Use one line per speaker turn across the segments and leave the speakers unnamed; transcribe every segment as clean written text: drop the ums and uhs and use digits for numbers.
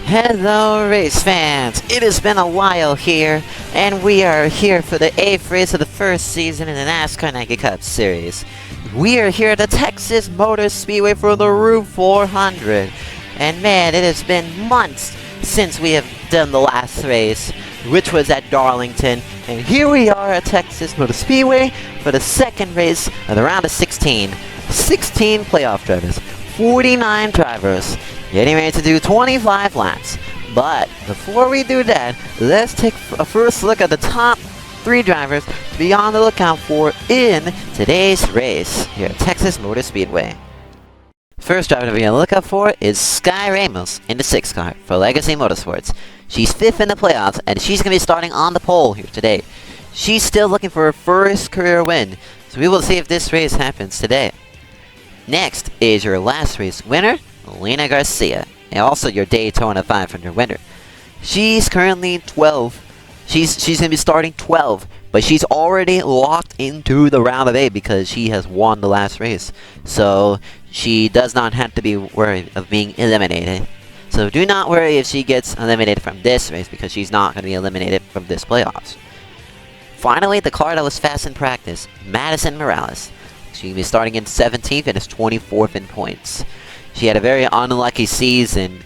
Hello race fans, it has been a while here, and we are here for the 8th race of the first season in the Nascar Nike Cup Series. We are here at the Texas Motor Speedway for the Route 400, and man, it has been months since we have done the last race, which was at Darlington, and here we are at Texas Motor Speedway for the second race of the round of 16. 16 playoff drivers, 49 drivers, getting ready to do 25 laps. But before we do that, let's take a first look at the top 3 drivers to be on the lookout for in today's race here at Texas Motor Speedway. First driver to be on the lookout for is Sky Ramos in the 6 car for Legacy Motorsports. She's 5th in the playoffs, and she's going to be starting on the pole here today. She's still looking for her first career win, so we will see if this race happens today. Next is your last race winner, Lena Garcia, and also your Daytona 500 winner. She's currently 12. She's going to be starting 12, but she's already locked into the round of 8 because she has won the last race. So she does not have to be worried of being eliminated. So do not worry if she gets eliminated from this race because she's not going to be eliminated from this playoffs. Finally, the car that was fast in practice, Madison Morales. She'll be starting in 17th and is 24th in points. She had a very unlucky season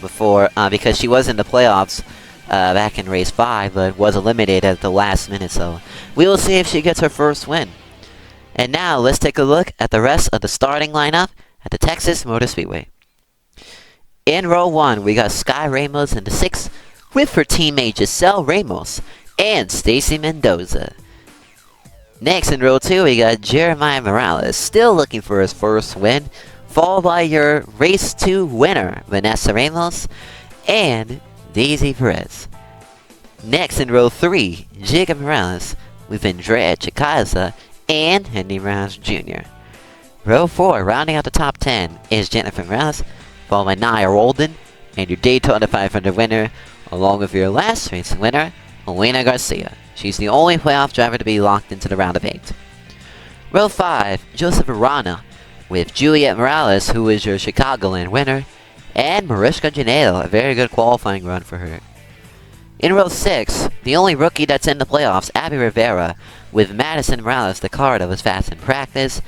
before because she was in the playoffs back in race 5, but was eliminated at the last minute. So we will see if she gets her first win. And now let's take a look at the rest of the starting lineup at the Texas Motor Speedway. In row 1, we got Sky Ramos in the 6 with her teammate Giselle Ramos and Stacy Mendoza. Next in row 2, we got Jeremiah Morales, still looking for his first win, followed by your race 2 winner, Vanessa Ramos, and Daisy Perez. Next in row 3, Jacob Morales, with Andrea Chikaza and Henry Morales Jr. Row 4, rounding out the top 10, is Jennifer Morales, followed by Nia Roldan, and your Daytona 500 winner, along with your last race winner, Elena Garcia. She's the only playoff driver to be locked into the round of 8. Row 5, Joseph Arana, with Juliet Morales, who is your Chicagoland winner, and Mariska Janelle, a very good qualifying run for her. In row 6, the only rookie that's in the playoffs, Abby Rivera, with Madison Morales, the car that was fast in practice,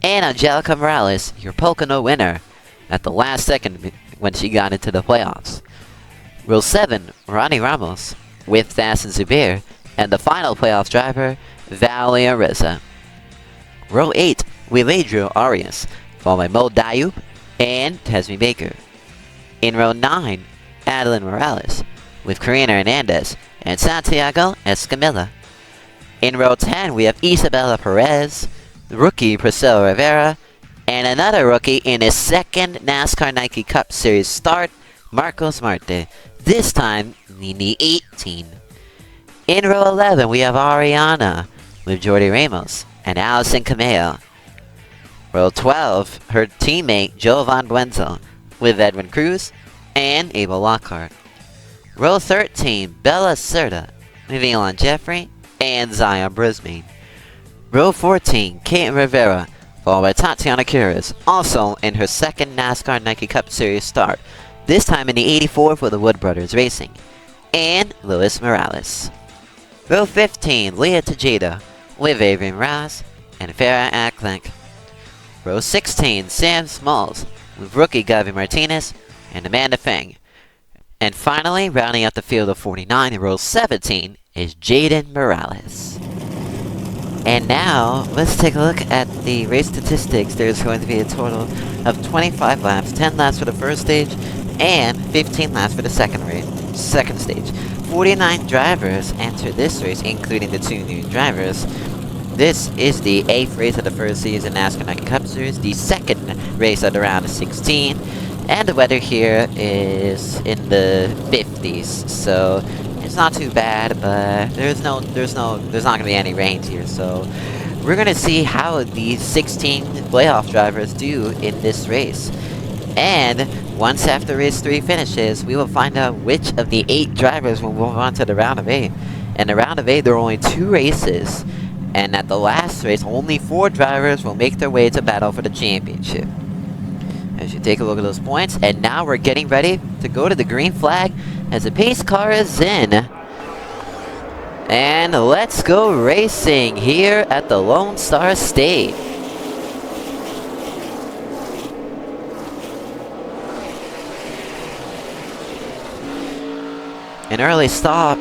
and Angelica Morales, your Pocono winner, at the last second when she got into the playoffs. Row 7, Ronnie Ramos, with Dassin Zubair, and the final playoff driver, Valia Reza. Row 8, Wiladrio Arias, followed by Mo Dayub and Tesmi Baker. In row 9, Adeline Morales, with Karina Hernandez and Santiago Escamilla. In row 10, we have Isabella Perez, the rookie Priscilla Rivera, and another rookie in his second NASCAR Nike Cup Series start, Marcos Marte, this time in the 18. In row 11, we have Ariana with Jordi Ramos and Allison Cameo. Row 12, her teammate Jovan Buenzo with Edwin Cruz and Abel Lockhart. Row 13, Bella Cerda with Elon Jeffrey and Zion Brisbane. Row 14, Kate Rivera, followed by Tatiana Curas, also in her second NASCAR Nike Cup Series start, this time in the 84 for the Wood Brothers Racing, and Luis Morales. Row 15, Leah Tejeda with Adrian Raz and Farah Acklenk. Row 16, Sam Smalls with rookie Gavi Martinez and Amanda Feng. And finally, rounding out the field of 49 in row 17 is Jaden Morales. And now, let's take a look at the race statistics. There's going to be a total of 25 laps, 10 laps for the first stage, and 15 laps for the second stage. 49 drivers enter this race, including the 2 new drivers. This is the 8th race of the first season NASCAR Nike Cup Series, the second race of the round of 16, and the weather here is in the 50s, so it's not too bad, but there's not gonna be any rain here, so we're gonna see how these 16 playoff drivers do in this race. And once after race 3 finishes, we will find out which of the 8 drivers will move on to the round of 8. In the round of 8, there are only 2 races, and at the last race, only 4 drivers will make their way to battle for the championship. As you take a look at those points, and now we're getting ready to go to the green flag as the pace car is in. And let's go racing here at the Lone Star State. An early start,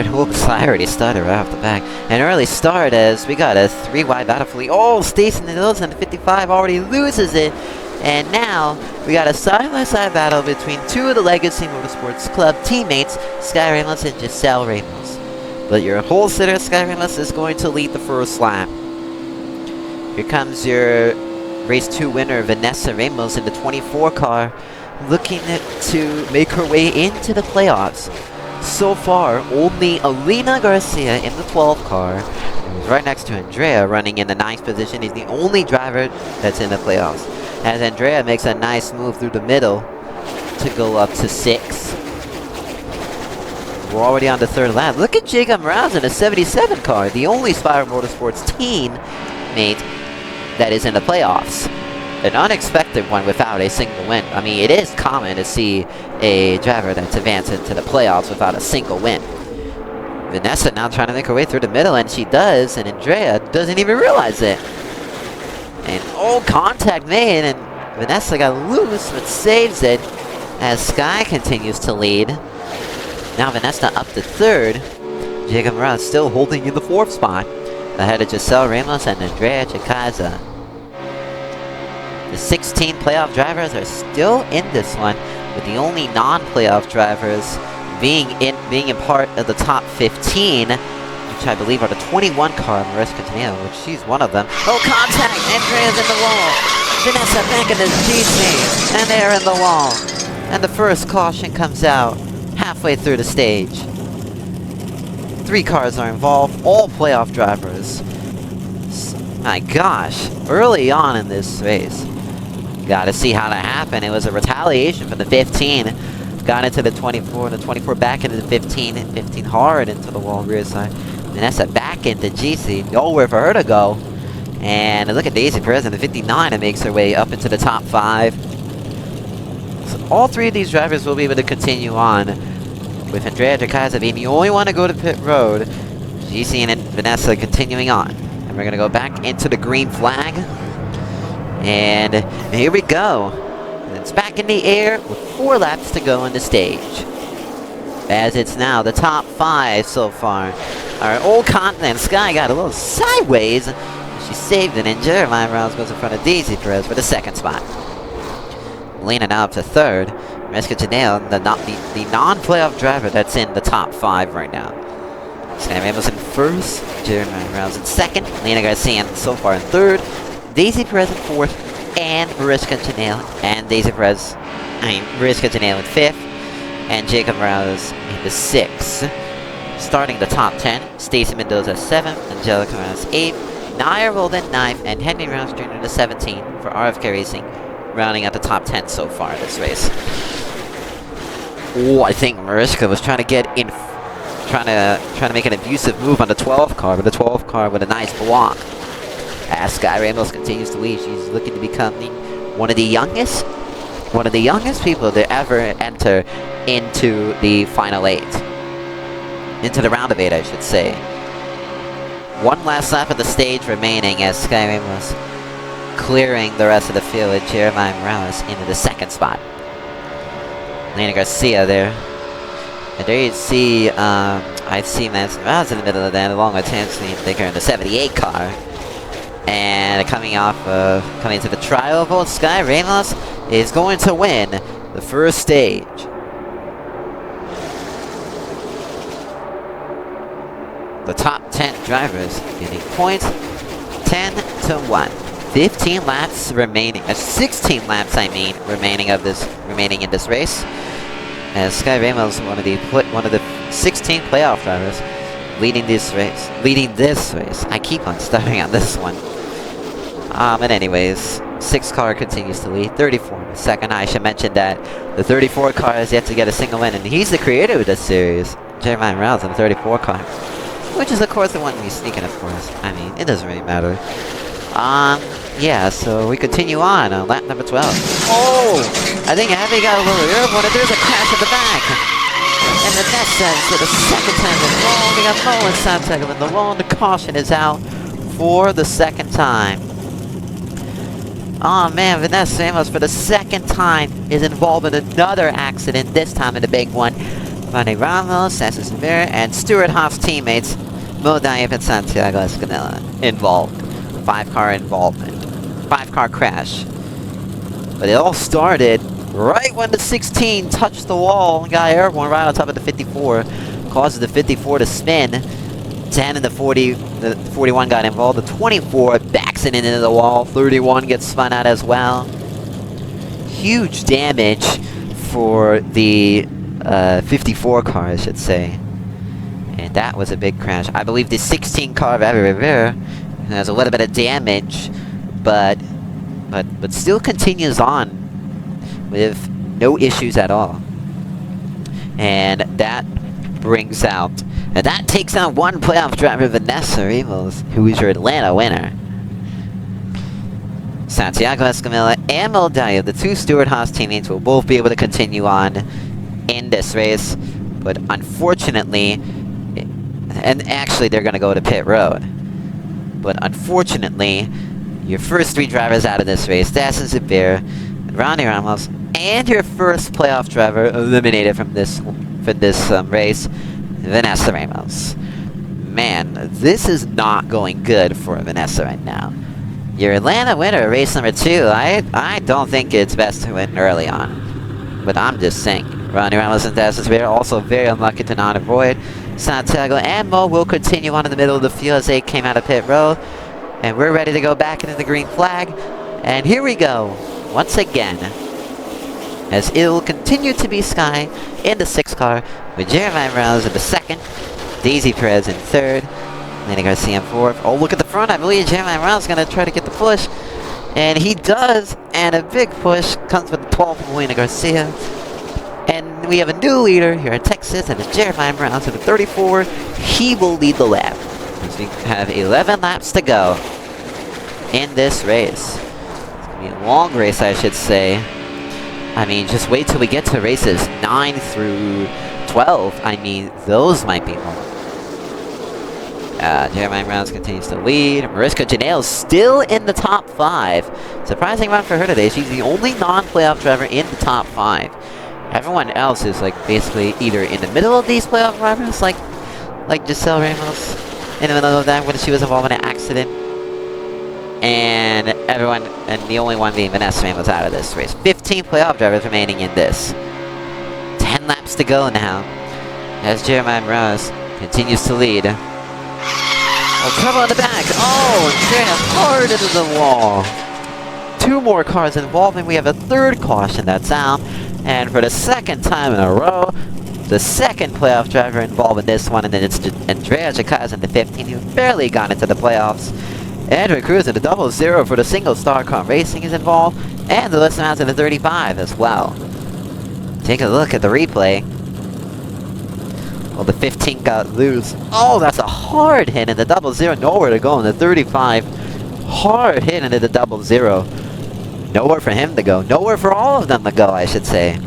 oops, I already started right off the back. An early start as we got a 3-wide battle for the old Stacy Nilsson, 55 already loses it. And now, we got a side-by-side battle between two of the Legacy Motorsports Club teammates, Sky Ramos and Giselle Ramos. But your whole sitter, Sky Ramos, is going to lead the first lap. Here comes your Race 2 winner, Vanessa Ramos, in the 24 car, looking to make her way into the playoffs. So far, only Alina Garcia in the 12 car, who's right next to Andrea, running in the 9th position. He's the only driver that's in the playoffs. As Andrea makes a nice move through the middle to go up to 6. We're already on the 3rd lap. Look at Jacob Rouse in a 77 car, the only Spire Motorsports teammate that is in the playoffs. An unexpected one without a single win. I mean, it is common to see a driver that's advanced into the playoffs without a single win. Vanessa now trying to make her way through the middle, and she does, and Andrea doesn't even realize it. And contact made, and Vanessa got loose, but saves it as Sky continues to lead. Now Vanessa up to 3rd. Jacob Morales still holding in the 4th spot, ahead of Giselle Ramos and Andrea Chikaza. The 16 playoff drivers are still in this one, with the only non-playoff drivers being in part of the top 15, which I believe are the 21 car, Mariska Taneo, which she's one of them. Oh, contact! Andrea's in the wall! Vanessa back in the GC, and they're in the wall. And the first caution comes out halfway through the stage. 3 cars are involved, all playoff drivers. My gosh, early on in this race. Gotta see how that happened. It was a retaliation for the 15. Got into the 24, the 24 back into the 15, and 15 hard into the wall rear side. Vanessa back into GC, nowhere for her to go. And look at Daisy Perez in the 59 and makes her way up into the top 5. So all 3 of these drivers will be able to continue on, with Andrea Jacaza being the only one to go to pit road. GC and Vanessa continuing on. And we're gonna go back into the green flag. And here we go. And it's back in the air with 4 laps to go on the stage. As it's now the top 5 so far. Our old continent Sky got a little sideways. She saved it, and Jeremiah Rouse goes in front of Daisy Perez for the 2nd spot. Lena now up to 3rd. Mariska Janelle, the non-playoff driver that's in the top 5 right now. Sky Ramos in 1st, Jeremiah Rouse in 2nd, Lena Garcia so far in 3rd, Daisy Perez in 4th, and Mariska Janelle and Mariska Janelle in 5th, and Jacob Rouse in the 6th. Starting the top 10, Stacy Mendoza 7th, Angelica Rouse 8th, Nair Roldan 9th, and Henry Rouse Jr. the 17th for RFK Racing, rounding out the top 10 so far in this race. Oh, I think Mariska was trying to get in, trying to make an abusive move on the 12 car, but the 12 car with a nice block. As Sky Ramos continues to lead, she's looking to become one of the youngest people to ever enter into the final 8. Into the round of 8, I should say. One last lap of the stage remaining as Sky Ramos clearing the rest of the field with Jeremiah Morales into the 2nd spot. Lena Garcia there. And there you see, I've seen Lance Morales in the middle of that, along with Tansy Dicker in the 78 car. And coming into the trial vote, Sky Ramos is going to win the first stage. The top 10 drivers getting points 10 to 1. 15 laps remaining, 16 laps remaining in this race. As Sky Ramos, one of the 16 playoff drivers, leading this race. I keep on stuttering on this one. But anyways, 6 car continues to lead, 34 in the 2nd. I should mention that the 34 car has yet to get a single win, and he's the creator of this series, Jeremiah Rouse in the 34 car. Which is, of course, the one he's sneaking, of course. I mean, it doesn't really matter. Yeah, so we continue on lap number 12. Oh! I think Abby got a little airborne, and there's a crash at the back! And the next set for the second time in a row, we got Mo and Santiago in the wall, and the caution is out for the second time. Oh man, Vanessa Ramos for the second time is involved in another accident, this time in the big one. Ronnie Ramos, Cesar Rivera, and Stuart Hoff's teammates, Mo Diep and Santiago Escanella, involved. 5-car involvement. 5-car crash. But it all started right when the 16 touched the wall and got airborne right on top of the 54. Causes the 54 to spin. 10 and the 41 got involved. The 24 backs it into the wall. 31 gets spun out as well. Huge damage for the 54 car, I should say. And that was a big crash. I believe the 16 car of Abby Rivera has a little bit of damage, but still continues on with no issues at all. And that brings out, and that takes out one playoff driver, Vanessa Ramos, who is your Atlanta winner. Santiago Escamilla and Moldayo, the two Stuart Haas teammates, will both be able to continue on in this race, but unfortunately, and actually they're going to go to pit road. But unfortunately, your first 3 drivers out of this race, Dassin Zubair, Ronnie Ramos, and your first playoff driver eliminated from this race, Vanessa Ramos. Man, this is not going good for Vanessa right now. Your Atlanta winner, race number 2, I don't think it's best to win early on. But I'm just saying. Ronnie Ramos and Dassin Zubair also very unlucky to not avoid. Santiago and Mo will continue on in the middle of the field as they came out of pit road. And we're ready to go back into the green flag. And here we go, once again, as it will continue to be Sky in the 6th car, with Jeremiah Rouse in the 2nd, Daisy Perez in 3rd, Lenny Garcia in 4th. Oh, look at the front, I believe Jeremiah Rouse is going to try to get the push. And he does, and a big push comes with the 12th from Lenny Garcia. And we have a new leader here in Texas, and it's Jeremiah Rouse in the 34. He will lead the lap. We have 11 laps to go in this race. It's going to be a long race, I should say. I mean, just wait till we get to races 9 through 12. I mean, those might be long. Jeremiah Rouse continues to lead. Mariska Janelle still in the top 5. Surprising run for her today. She's the only non-playoff driver in the top 5. Everyone else is like basically either in the middle of these playoff drivers, like Giselle Ramos, in the middle of that when she was involved in an accident, and the only one being Vanessa Ramos out of this race. 15 playoff drivers remaining in this. 10 laps to go now, as Jeremiah Rose continues to lead. Oh, trouble on the back! Oh, and hard into the wall. 2 more cars involved, and we have a 3rd caution that's out. And for the 2nd time in a row, the 2nd playoff driver involved in this one, and then it's Andrea Chacaz in the 15, who barely got into the playoffs. Andrew Cruz in the 00 for the single star car racing is involved, and the list amounts in the 35 as well. Take a look at the replay. Well, the 15 got loose. Oh, that's a hard hit in the 00. Nowhere to go in the 35. Hard hit into the 00. Nowhere for him to go. Nowhere for all of them to go, I should say.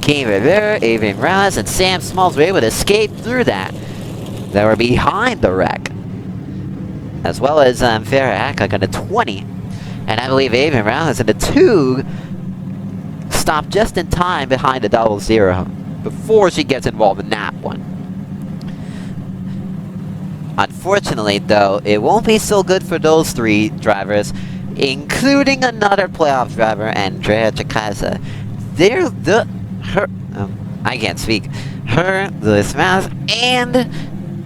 King Rivera, Adrian Raz, and Sam Smalls were able to escape through that. They were behind the wreck. As well as Farah Akak on the 20. And I believe Adrian Raz in the 2 stopped just in time behind the 00 before she gets involved in that one. Unfortunately, though, it won't be so good for those 3 drivers, including another playoff driver, Andrea Chikaza. I can't speak. Her, Lewis Maz, and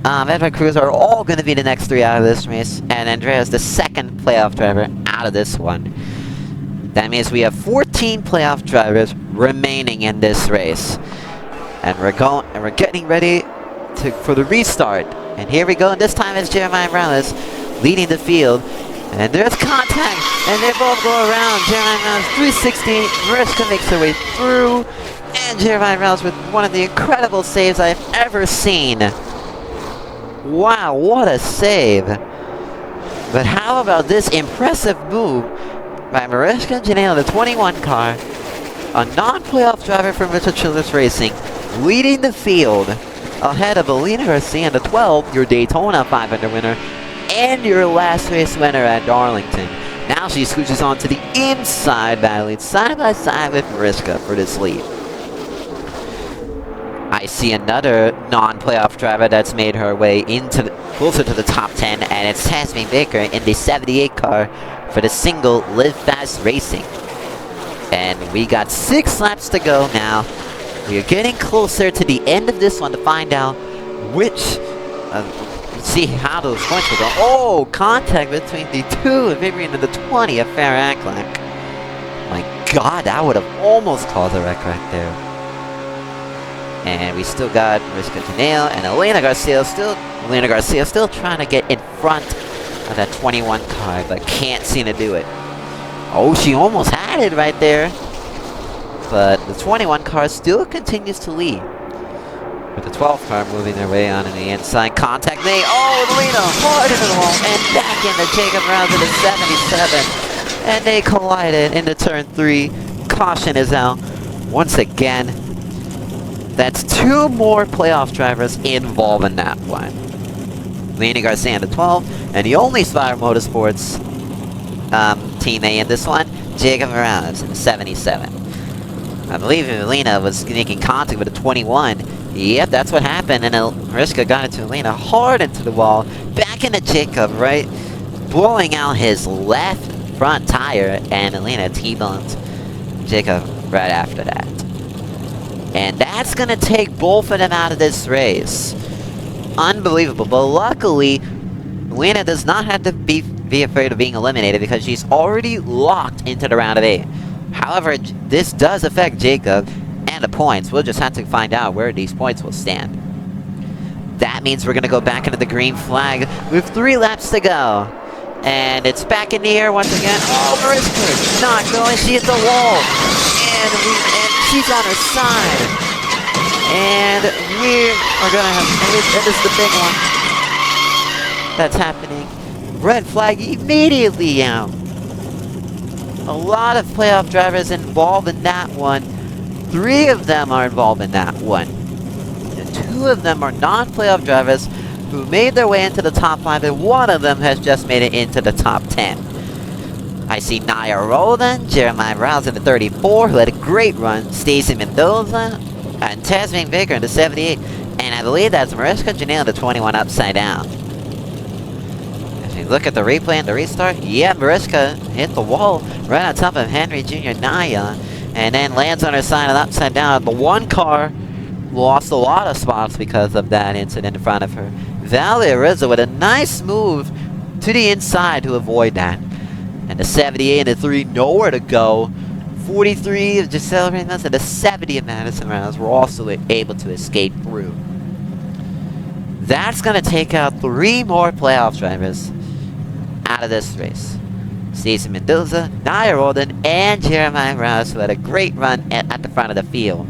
Edward Cruz are all going to be the next 3 out of this race, and Andrea is the 2nd playoff driver out of this one. That means we have 14 playoff drivers remaining in this race, and we're getting ready for the restart. And here we go, and this time it's Jeremiah Morales leading the field. And there's contact, and they both go around. Jeremiah Morales 360, Mariska makes her way through, and Jeremiah Morales with one of the incredible saves I've ever seen. Wow, what a save. But how about this impressive move by Mariska Janela, the 21 car, a non-playoff driver from Richard Childress Racing, leading the field ahead of Alina Garcia, the 12, your Daytona 500 winner, and your last race winner at Darlington. Now she scooches on to the inside, battling side by side with Mariska for this lead. I see another non-playoff driver that's made her way into closer to the top 10, and it's Tasmin Baker in the 78 car for the single Live Fast Racing. And we got 6 laps to go now. We are getting closer to the end of this one to find out which, see how those points will go. Oh, contact between the 2 of Vivian and the 20 of Farah Aklak. My god, that would have almost caused a wreck right there. And we still got Mariska Janela and Elena Garcia still trying to get in front of that 21 car, but can't seem to do it. Oh, she almost had it right there. But the 21 car still continues to lead, with the 12 car moving their way on in the inside. Contact made. Oh, Elena hard into the wall and back into Jacob Rouse at the 77. And they collided into turn 3. Caution is out once again. That's 2 more playoff drivers involved in that one. Lena Garcia in the 12, and the only Spire Motorsports teammate in this one, Jacob Morales in the 77. I believe Elena was making contact with a 21. Yep, that's what happened, and Mariska got into Elena hard into the wall, back into Jacob, right? Blowing out his left front tire, and Elena T-boned Jacob right after that. And that's going to take both of them out of this race. Unbelievable. But luckily, Lena does not have to be afraid of being eliminated because she's already locked into the round of 8. However, this does affect Jacob and the points. We'll just have to find out where these points will stand. That means we're going to go back into the green flag with 3 laps to go. And it's back in the air once again. Oh, Mariska not going. She hit the wall. And she's on her side. And we are going to have... That is the big one that's happening. Red flag immediately out. A lot of playoff drivers involved in that one. 3 of them are involved in that one. And 2 of them are non-playoff drivers who made their way into the top 5, and 1 of them has just made it into the top 10. I see Naya Roldan, Jeremiah Rouse in the 34, who had a great run, Stacey Mendoza, and Tasmin Baker in the 78, and I believe that's Mariska Janela in the 21 upside down. If you look at the replay and the restart, yeah, Mariska hit the wall right on top of Henry Jr. Naya, and then lands on her side and upside down. The 1 car lost a lot of spots because of that incident in front of her. Valeria Rizzo with a nice move to the inside to avoid that. And the 78 and the 3, nowhere to go. 43 of Giselle Reyes and the 70 of Madison Rouse were also able to escape through. That's going to take out 3 more playoff drivers out of this race. Stacey Mendoza, Naya Roldan, and Jeremiah Rouse, who had a great run at the front of the field,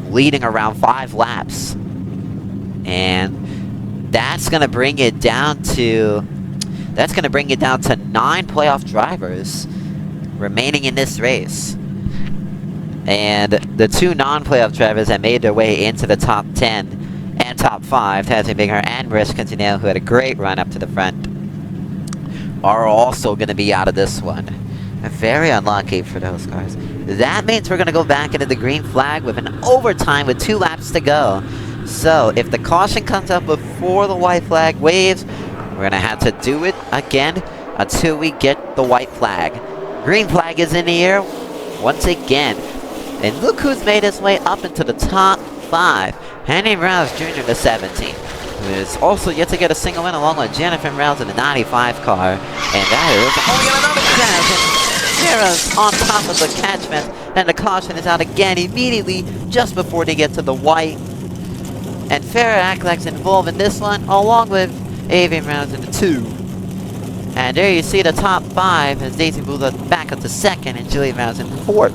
leading around 5 laps. And that's going to bring it down to 9 playoff drivers remaining in this race. And the 2 non-playoff drivers that made their way into the top 10 and top 5, Tasmin Baker and Mariska Janela, who had a great run up to the front, are also going to be out of this one. Very unlucky for those cars. That means we're going to go back into the green flag with an overtime with 2 laps to go. So, if the caution comes up before the white flag waves, we're going to have to do it again until we get the white flag. Green flag is in the air once again. And look who's made his way up into the top 5. Henry Rouse Jr. the 17. Who is also yet to get a single win along with Jennifer Rouse in the 95 car. And that is... Oh, we got another crash! And Sarah's on top of the catchment. And the caution is out again immediately just before they get to the white. And Farah Aklak's involved in this one, along with Avian Rounds in the 2. And there you see the top 5 as Daisy moves back up to 2nd and Julie Rounds in 4th.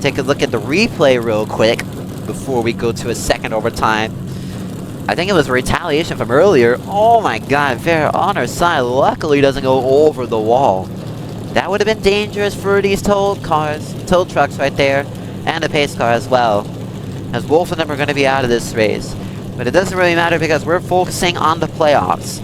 Take a look at the replay real quick before we go to a second overtime. I think it was retaliation from earlier. Oh my god, Vera on her side. Luckily doesn't go over the wall. That would have been dangerous for these tow trucks right there. And the pace car as well. As Wolf and them are going to be out of this race. But it doesn't really matter because we're focusing on the playoffs.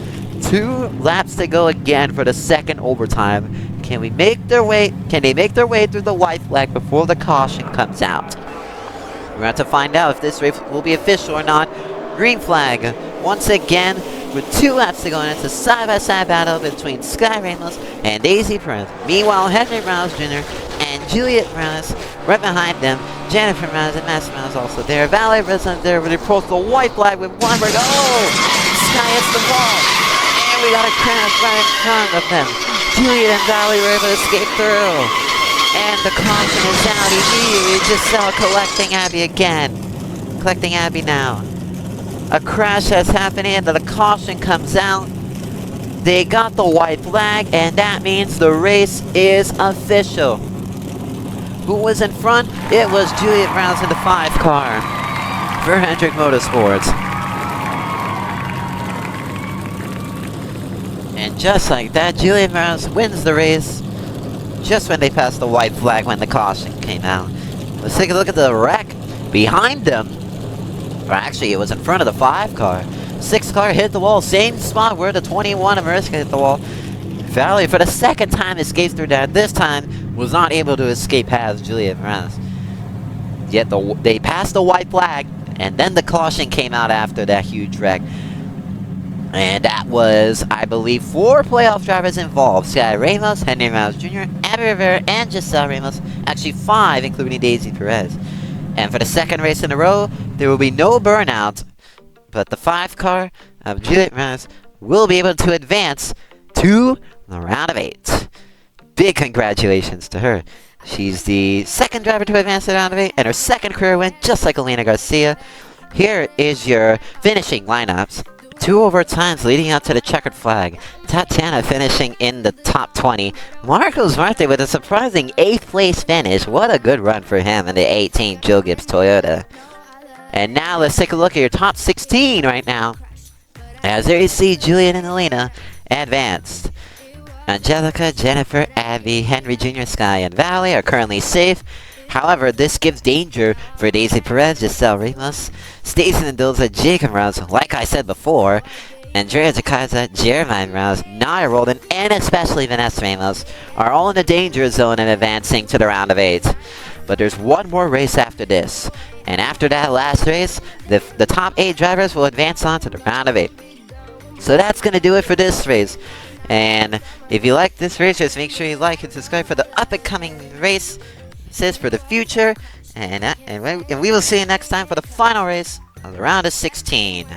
2 laps to go again for the second overtime. Can they make their way through the white flag before the caution comes out? We're going to find out if this race will be official or not. Green flag once again with 2 laps to go, and it's a side-by-side battle between Sky Ramos and Daisy Perez. Meanwhile, Henry Rouse Jr. and Juliet Rouse right behind them. Jennifer Rouse and Master Rouse also there. Valley Resident there, but they approach the white flag with 1 break. Oh! Sky hits the wall, and we got a crash right in front of them. Juliet and Valley were able to escape through. And the caution is out immediately. Giselle collecting Abby again. Collecting Abby now. A crash has happened and the caution comes out. They got the white flag, and that means the race is official. Who was in front? It was Juliet Rouse in the 5 car for Hendrick Motorsports. And just like that, Juliet Rouse wins the race just when they passed the white flag when the caution came out. Let's take a look at the wreck behind them. Or actually, it was in front of the 5 car. 6 car hit the wall, same spot where the 21 of Mariska hit the wall. Valley, for the second time, escaped through that. This time, was not able to escape past Juliet Moraz. Yet they passed the white flag, and then the caution came out after that huge wreck. And that was, I believe, 4 playoff drivers involved. Sky Ramos, Henry Ramos Jr., Abby Rivera, and Giselle Ramos. Actually 5, including Daisy Perez. And for the second race in a row, there will be no burnout. But the 5 car of Juliet Ramos will be able to advance to the round of 8. Big congratulations to her. She's the second driver to advance to the round of 8, and her second career win, just like Elena Garcia. Here is your finishing lineups. 2 overtimes leading up to the checkered flag. Tatiana finishing in the top 20. Marcos Marte with a surprising 8th place finish. What a good run for him in the 18 Joe Gibbs Toyota. And now let's take a look at your top 16 right now. As there you see Julian and Elena advanced. Angelica, Jennifer, Abby, Henry Jr., Sky, and Valley are currently safe. However, this gives danger for Daisy Perez, Giselle Ramos, Stacey Mendoza, Jacob Rouse, like I said before, Andrea Jacaza, Jeremiah Rouse, Naya Roldan, and especially Vanessa Ramos are all in the danger zone and advancing to the round of 8. But there's one more race after this. And after that last race, the top 8 drivers will advance on to the round of 8. So that's going to do it for this race. And if you like this race, just make sure you like and subscribe for the up-and-coming races for the future. And we will see you next time for the final race of the round of 16.